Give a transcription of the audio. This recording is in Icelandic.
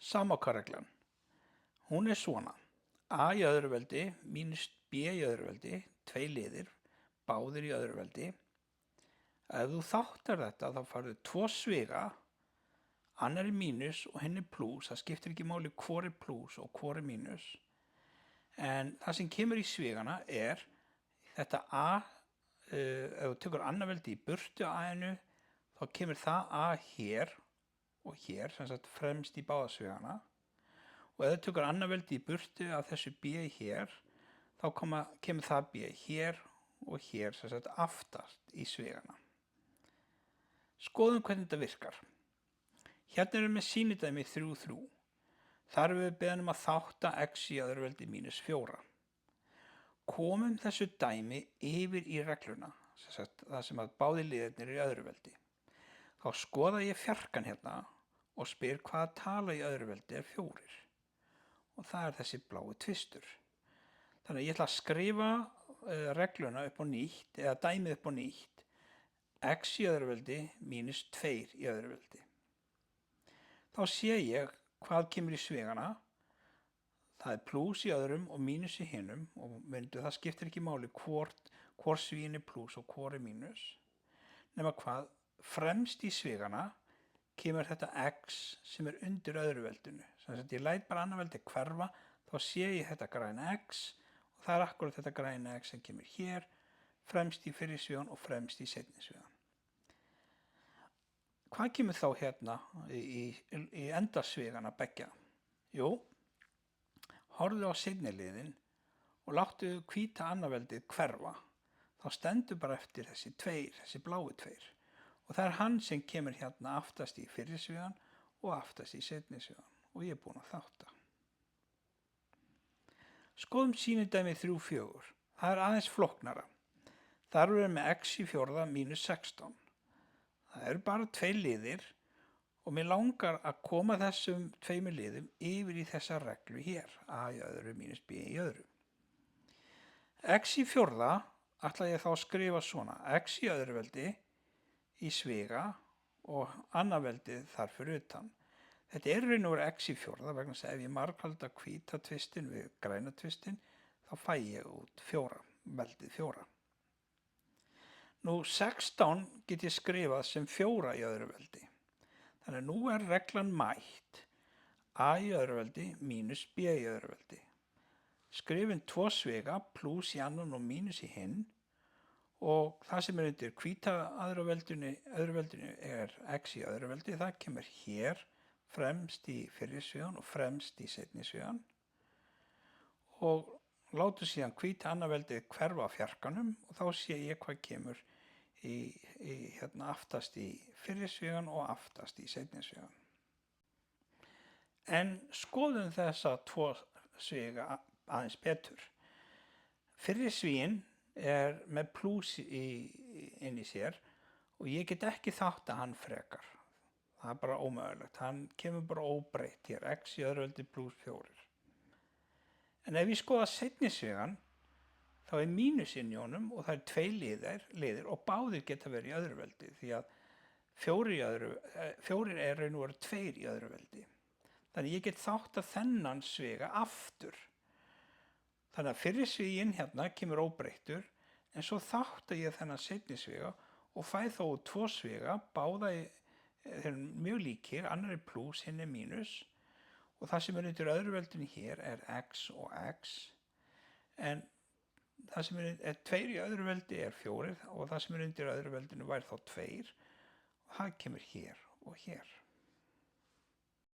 Samákareglan. Hún er svona. A í öðru veldi mínus B í öðru veldi, 2 liðir, báðir í öðru veldi. Ef þú þáttar þetta þá farðu 2 sviga, annar er mínus og hinn er plús. Það skiptir ekki máli hvor er plús og hvor er mínus. En það sem kemur í svigana er þetta A, ef þú tekur annað veldi í burtu A-inu, þá kemur það A hér og hér, sem sagt fremst í báða svigana. Og ef þú tekur annað veldi í burtu af þessu B hér, þá kemur það B hér og hér, sem sagt aftast í svigana. Skoðum hvernig þetta virkar. Hérna erum við sýnidæmi 3, 3. Þar erum við beðin að þátta x í öðru veldi mínus 4. Komum þessu dæmi yfir í regluna, sem sagt það sem að báðir liðirnir í öðru veldi. Þá skoða ég fjarkan hérna og spyr hvaða tala í öðru veldi er 4. Og það er þessi blái tvistur. Þannig að ég ætla að skrifa regluna upp á nýtt, eða dæmið upp á nýtt, x í öðru veldi mínus 2 í öðru veldi. Þá sé ég hvað kemur í svigana. Það er plús í öðrum og mínus í hinum, og það skiptir ekki máli hvor svín er plús og hvor er mínus. Nema hvað, fremst í svigana kemur þetta x sem er undir öðru veldinu. Þannig að ég læt bara annað veldi hverfa, þá sé ég þetta græna x og það er akkurat þetta græna x sem kemur hér, fremst í fyrri svigan og fremst í seinni svigan. Hvað kemur þá hérna í endarsvigana beggja? Jú, horfðu á seinni liðin og láttu hvíta annað veldið hverfa. Þá stendur bara eftir þessi 2, þessi blái 2. Og það er hann sem kemur hérna aftast í fyrri svigan og aftast í seinni svigan. Og ég er búinn að þátta. Skoðum sýnidæmi 3, 4. Það er aðeins flóknara. Þar erum við með x í 4 mínus 16. Það eru bara 2 liðir og mér langar að koma þessum 2 liðum yfir í þessa reglu hér. A í öðru mínus B í öðru. X í 4 ætla ég þá að skrifa svona. X í öðru veldi í sviga og annað veldið þar fyrir utan. Þetta er raun og veru x í 4 vegna þess að ef ég margfalda hvíta tvistin við græna tvistin þá fæ ég út 4, veldið 4. Nú 16 get ég skrifað sem 4 í öðru veldi. Þannig að nú er reglan mætt. A í öðru veldi mínus B í öðru veldi. Skrifin 2 sviga, plús í annan og mínus í hinn. Og það sem er undir hvíta öðru veldinu er x í öðru veldi. Það kemur hér fremst í fyrri svigan og fremst í seinni svigan. Og látum síðan hvíta annað veldið hverfa fjarkanum og þá sé ég hvað kemur hérna aftast í fyrri svigan og aftast í seinni svigan. En skoðum þessa 2 sviga aðeins betur. Fyrri sviginn er með plús inn í sér og ég get ekki þátt að hann frekar. Það er bara ómögulegt. Hann kemur bara óbreytt hér, x í öðru veldi plús 4. En ef ég skoða seinni svigan, þá er mínus inn í honum og það er 2 liðir og báðir geta verið í öðru veldi því að 4 er raun og veru 2 í öðru veldi. Þannig ég get þátt að þennan sviga aftur. Þannig að fyrri sviginn hérna kemur óbreyttur en svo þátt að ég þennan seinni sviga og fæ þá 2 sviga, báða þeir eru mjög líkir, annar er plús, hinn er mínus. Og það sem er undir öðru veldinu hér er x og x. En það sem er 2 í öðru veldi er 4 og það sem er undir öðru veldinu væri þá 2. Og það kemur hér og hér.